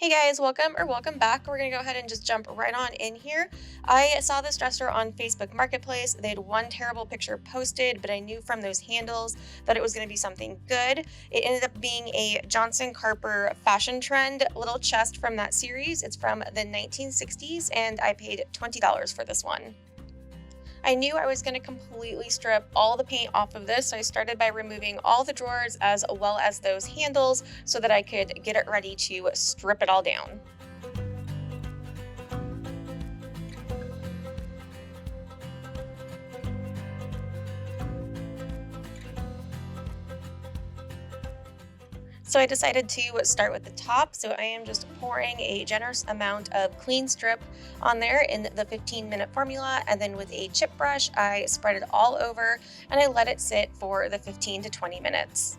Hey guys, welcome back. We're gonna go ahead and just jump right on in here. I saw this dresser on Facebook Marketplace. They had one terrible picture posted, but I knew from those handles that it was gonna be something good. It ended up being a Johnson Carper fashion trend little chest from that series. It's from the 1960s, and I paid $20 for this one. I knew I was going to completely strip all the paint off of this, so I started by removing all the drawers as well as those handles so that I could get it ready to strip it all down. So I decided to start with the top. So I am just pouring a generous amount of clean strip on there in the 15-minute formula. And then with a chip brush, I spread it all over and I let it sit for the 15 to 20 minutes.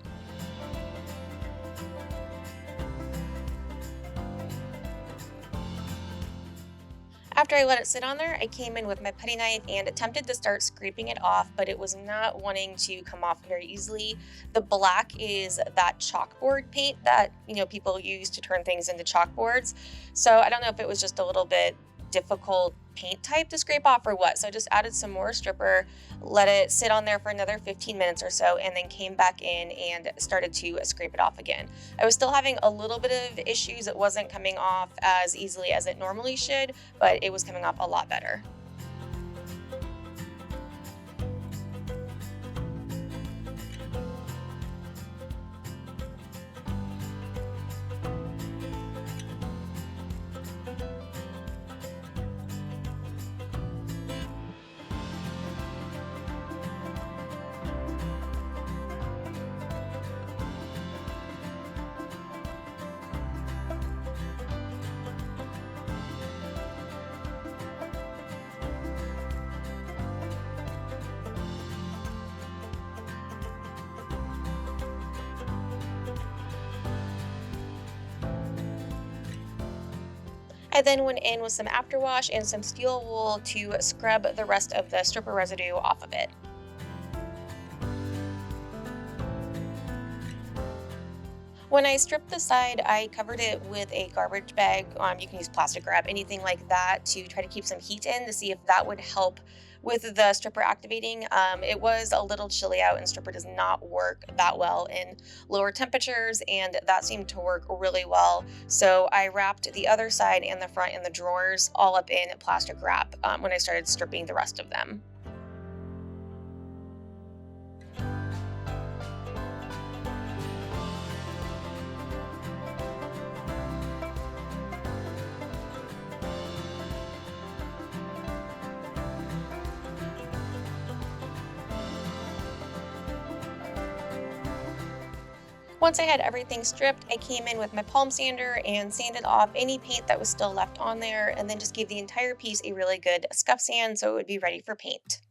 After I let it sit on there, I came in with my putty knife and attempted to start scraping it off, but it was not wanting to come off very easily. The black is that chalkboard paint that, people use to turn things into chalkboards. So I don't know if it was just a little bit difficult paint type to scrape off or what. So I just added some more stripper, let it sit on there for another 15 minutes or so, and then came back in and started to scrape it off again. I was still having a little bit of issues. It wasn't coming off as easily as it normally should, but it was coming off a lot better. I then went in with some afterwash and some steel wool to scrub the rest of the stripper residue off of it. When I stripped the side, I covered it with a garbage bag. You can use plastic wrap, anything like that, to try to keep some heat in to see if that would help with the stripper activating. It was a little chilly out, and stripper does not work that well in lower temperatures, and that seemed to work really well. So I wrapped the other side and the front and the drawers all up in plastic wrap when I started stripping the rest of them. Once I had everything stripped, I came in with my palm sander and sanded off any paint that was still left on there, and then just gave the entire piece a really good scuff sand so it would be ready for paint.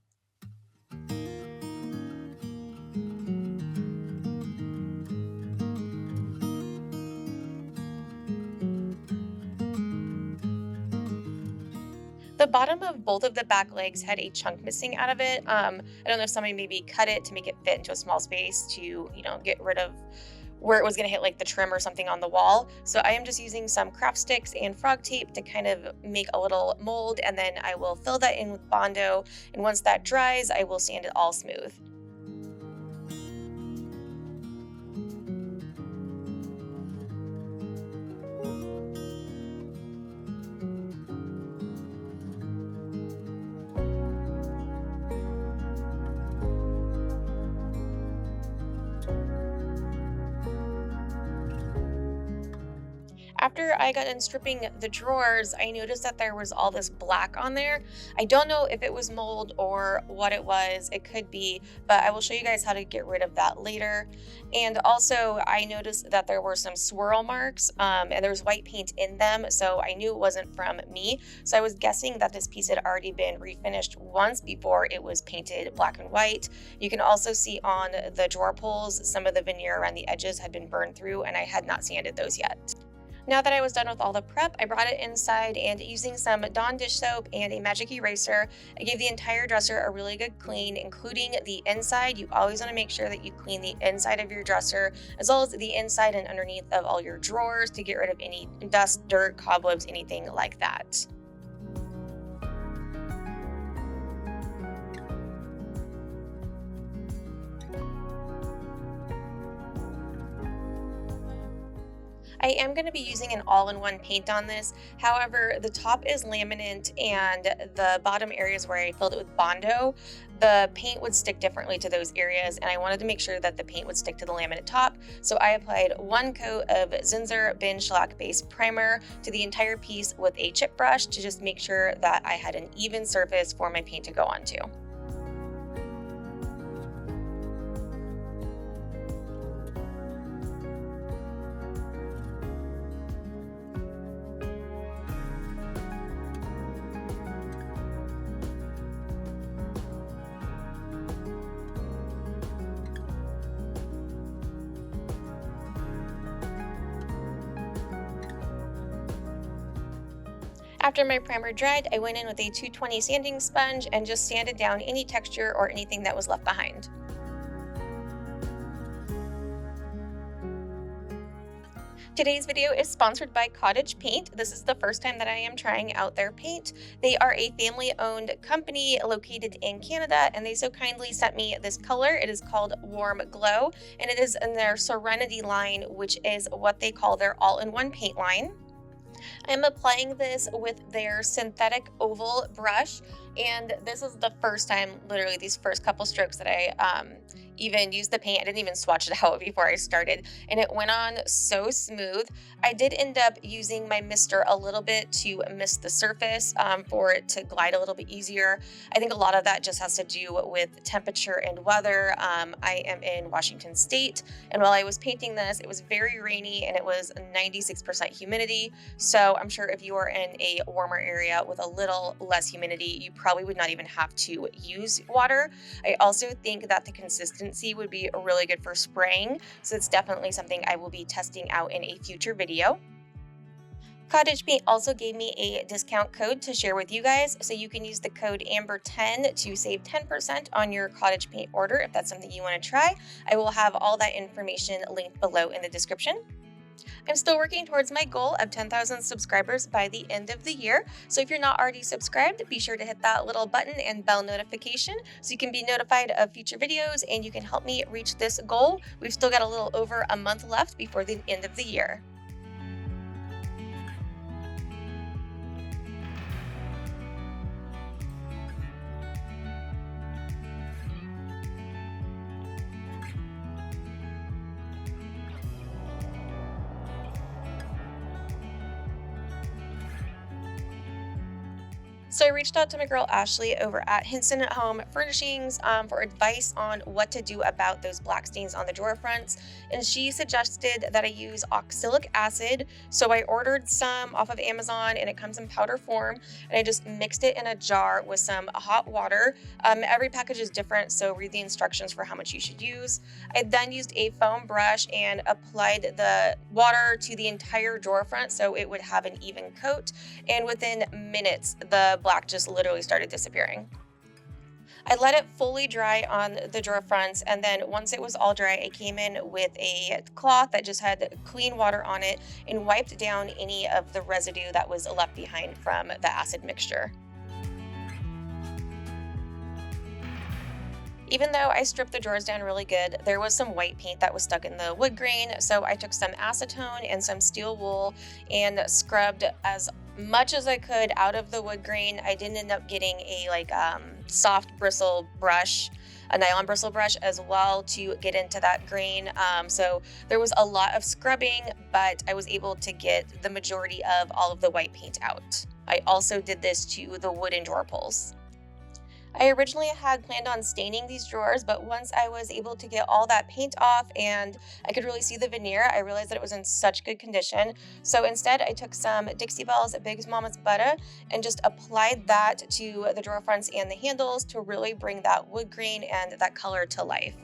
The bottom of both of the back legs had a chunk missing out of it. I don't know if somebody maybe cut it to make it fit into a small space to, get rid of where it was going to hit like the trim or something on the wall. So I am just using some craft sticks and frog tape to kind of make a little mold, and then I will fill that in with Bondo. And once that dries, I will sand it all smooth. After I got done stripping the drawers, I noticed that there was all this black on there. I don't know if it was mold or what it was. It could be, but I will show you guys how to get rid of that later. And also, I noticed that there were some swirl marks, and there was white paint in them, so I knew it wasn't from me. So I was guessing that this piece had already been refinished once before it was painted black and white. You can also see on the drawer pulls, some of the veneer around the edges had been burned through, and I had not sanded those yet. Now that I was done with all the prep, I brought it inside and using some Dawn dish soap and a magic eraser, I gave the entire dresser a really good clean, including the inside. You always want to make sure that you clean the inside of your dresser as well as the inside and underneath of all your drawers to get rid of any dust, dirt, cobwebs, anything like that. I am going to be using an all-in-one paint on this. However, the top is laminate and the bottom areas where I filled it with Bondo, the paint would stick differently to those areas, and I wanted to make sure that the paint would stick to the laminate top. So I applied one coat of Zinsser Bin Shellac Base Primer to the entire piece with a chip brush to just make sure that I had an even surface for my paint to go onto. After my primer dried, I went in with a 220 sanding sponge and just sanded down any texture or anything that was left behind. Today's video is sponsored by Cottage Paint. This is the first time that I am trying out their paint. They are a family-owned company located in Canada, and they so kindly sent me this color. It is called Warm Glow, and it is in their Serenity line, which is what they call their all-in-one paint line. I'm applying this with their synthetic oval brush, and this is the first time, literally these first couple strokes, that I even used the paint. I didn't even swatch it out before I started, and it went on so smooth. I did end up using my mister a little bit to mist the surface for it to glide a little bit easier. I think a lot of that just has to do with temperature and weather. I am in Washington State, and while I was painting this, it was very rainy and it was 96% humidity. So I'm sure if you are in a warmer area with a little less humidity, you probably would not even have to use water. I also think that the consistency would be really good for spraying, so it's definitely something I will be testing out in a future video. Cottage Paint also gave me a discount code to share with you guys, so you can use the code AMBER10 to save 10% on your Cottage Paint order if that's something you want to try. I will have all that information linked below in the description. I'm still working towards my goal of 10,000 subscribers by the end of the year. So if you're not already subscribed, be sure to hit that little button and bell notification so you can be notified of future videos and you can help me reach this goal. We've still got a little over a month left before the end of the year. So I reached out to my girl Ashley over at Hinson at Home Furnishings for advice on what to do about those black stains on the drawer fronts, and she suggested that I use oxalic acid. So I ordered some off of Amazon, and it comes in powder form, and I just mixed it in a jar with some hot water. Every package is different, so read the instructions for how much you should use. I then used a foam brush and applied the water to the entire drawer front so it would have an even coat, and within minutes the black just literally started disappearing. I let it fully dry on the drawer fronts, and then once it was all dry, I came in with a cloth that just had clean water on it and wiped down any of the residue that was left behind from the acid mixture. Even though I stripped the drawers down really good, there was some white paint that was stuck in the wood grain, so I took some acetone and some steel wool and scrubbed as much as I could out of the wood grain. I did end up getting a soft bristle brush, a nylon bristle brush as well, to get into that grain. So there was a lot of scrubbing, but I was able to get the majority of all of the white paint out. I also did this to the wooden drawer pulls. I originally had planned on staining these drawers, but once I was able to get all that paint off and I could really see the veneer, I realized that it was in such good condition. So instead, I took some Dixie Belle's Big Mama's Butta and just applied that to the drawer fronts and the handles to really bring that wood grain and that color to life.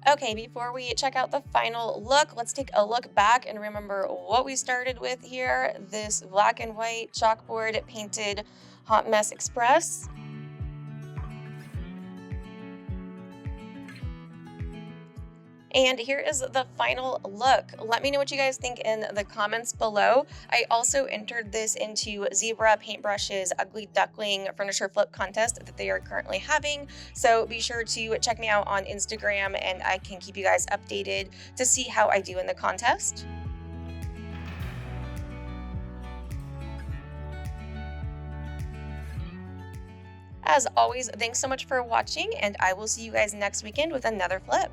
Okay, before we check out the final look, let's take a look back and remember what we started with here. This black and white chalkboard painted Hot Mess Express. And here is the final look. Let me know what you guys think in the comments below. I also entered this into Zebra Paintbrush's Ugly Duckling Furniture Flip contest that they are currently having. So be sure to check me out on Instagram and I can keep you guys updated to see how I do in the contest. As always, thanks so much for watching, and I will see you guys next weekend with another flip.